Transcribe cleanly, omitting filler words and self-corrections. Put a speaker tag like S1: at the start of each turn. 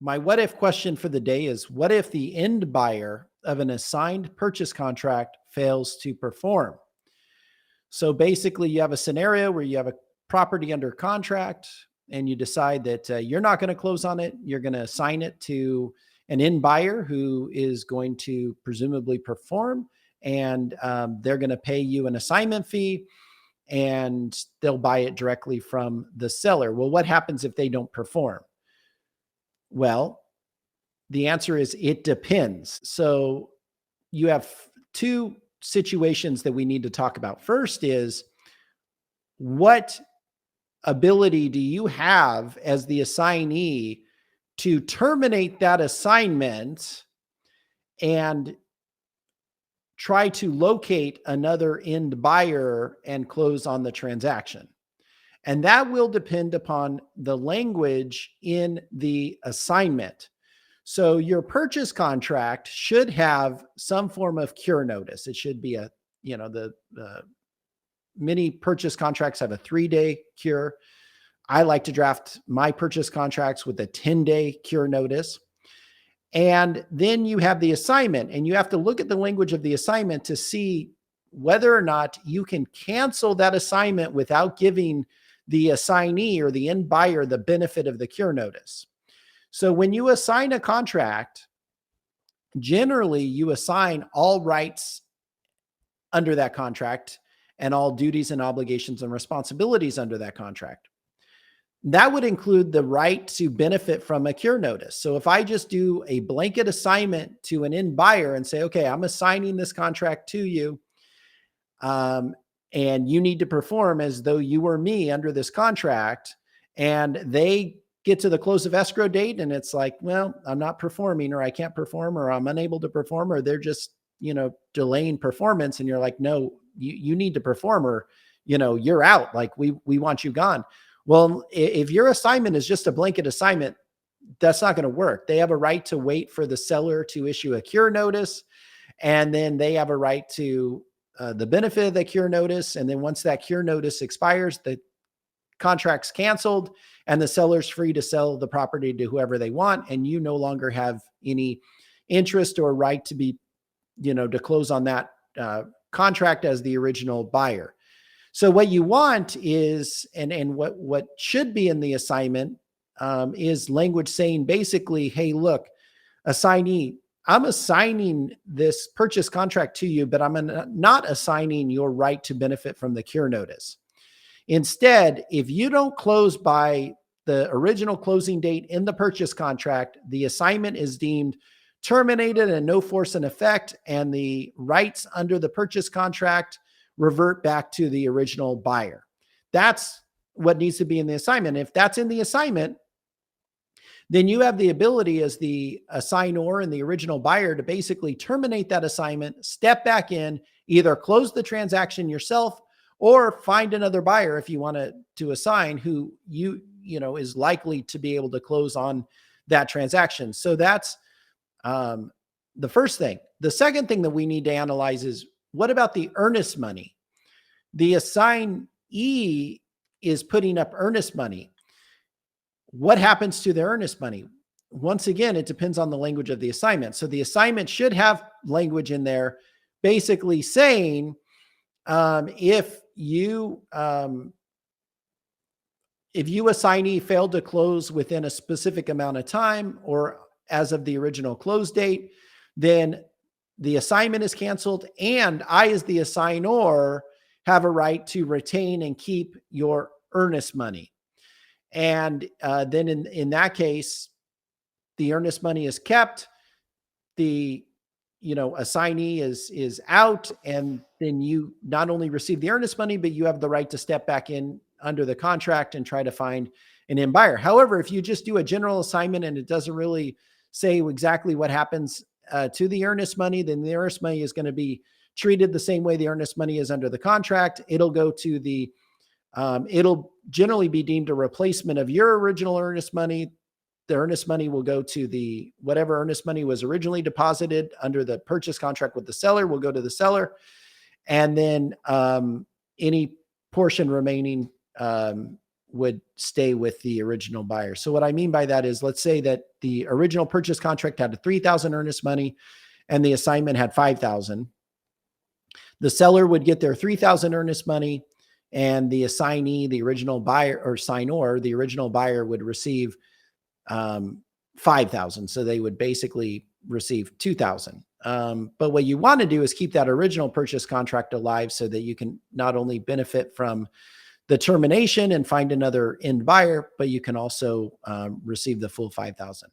S1: My what if question for the day is, what if the end buyer of an assigned purchase contract fails to perform? So basically, you have a scenario where you have a property under contract and you decide that you're not going to close on it. You're going to assign it to an end buyer who is going to presumably perform, and they're going to pay you an assignment fee, and they'll buy it directly from the seller. Well, what happens if they don't perform? Well, the answer is it depends. So you have two situations that we need to talk about. First is, what ability do you have as the assignee to terminate that assignment and try to locate another end buyer and close on the transaction? And that will depend upon the language in the assignment. So your purchase contract should have some form of cure notice. It should be the many purchase contracts have a 3-day cure. I like to draft my purchase contracts with a 10-day cure notice. And then you have the assignment, and you have to look at the language of the assignment to see whether or not you can cancel that assignment without giving the assignee or the end buyer the benefit of the cure notice. So when you assign a contract, generally you assign all rights under that contract and all duties and obligations and responsibilities under that contract. That would include the right to benefit from a cure notice. So if I just do a blanket assignment to an end buyer and say, okay, I'm assigning this contract to you, and you need to perform as though you were me under this contract, and they get to the close of escrow date and it's like, well, I'm not performing, or I can't perform, or I'm unable to perform, or they're just, delaying performance. And you're like, no, you need to perform, or, you're out. Like we want you gone. Well, if your assignment is just a blanket assignment, that's not going to work. They have a right to wait for the seller to issue a cure notice. And then they have a right to the benefit of the cure notice. And then once that cure notice expires, the contract's canceled and the seller's free to sell the property to whoever they want. And you no longer have any interest or right to be, to close on that contract as the original buyer. So what you want is, and what should be in the assignment is language saying basically, hey, look, assignee, I'm assigning this purchase contract to you, but I'm not assigning your right to benefit from the cure notice. Instead, if you don't close by the original closing date in the purchase contract, the assignment is deemed terminated and no force in effect, and the rights under the purchase contract revert back to the original buyer. That's what needs to be in the assignment. If that's in the assignment, then you have the ability as the assignor and the original buyer to basically terminate that assignment, step back in, either close the transaction yourself or find another buyer if you want to assign who is likely to be able to close on that transaction. So that's the first thing. The second thing that we need to analyze is, what about the earnest money? The assignee is putting up earnest money. What happens to the earnest money? Once again, it depends on the language of the assignment. So the assignment should have language in there basically saying, if you assignee failed to close within a specific amount of time or as of the original close date, then the assignment is canceled, and I, as the assignor, have a right to retain and keep your earnest money. And then in that case, the earnest money is kept, the assignee is out, and then you not only receive the earnest money, but you have the right to step back in under the contract and try to find an end buyer. However, if you just do a general assignment and it doesn't really say exactly what happens to the earnest money, then the earnest money is going to be treated the same way the earnest money is under the contract. It'll go to it'll generally be deemed a replacement of your original earnest money. The earnest money will go to whatever earnest money was originally deposited under the purchase contract with the seller will go to the seller. And then any portion remaining would stay with the original buyer. So what I mean by that is, let's say that the original purchase contract had a 3,000 earnest money and the assignment had 5,000. The seller would get their 3,000 earnest money, and the assignee, the original buyer or signor, the original buyer would receive 5,000. So they would basically receive 2,000. But what you want to do is keep that original purchase contract alive so that you can not only benefit from the termination and find another end buyer, but you can also receive the full 5,000.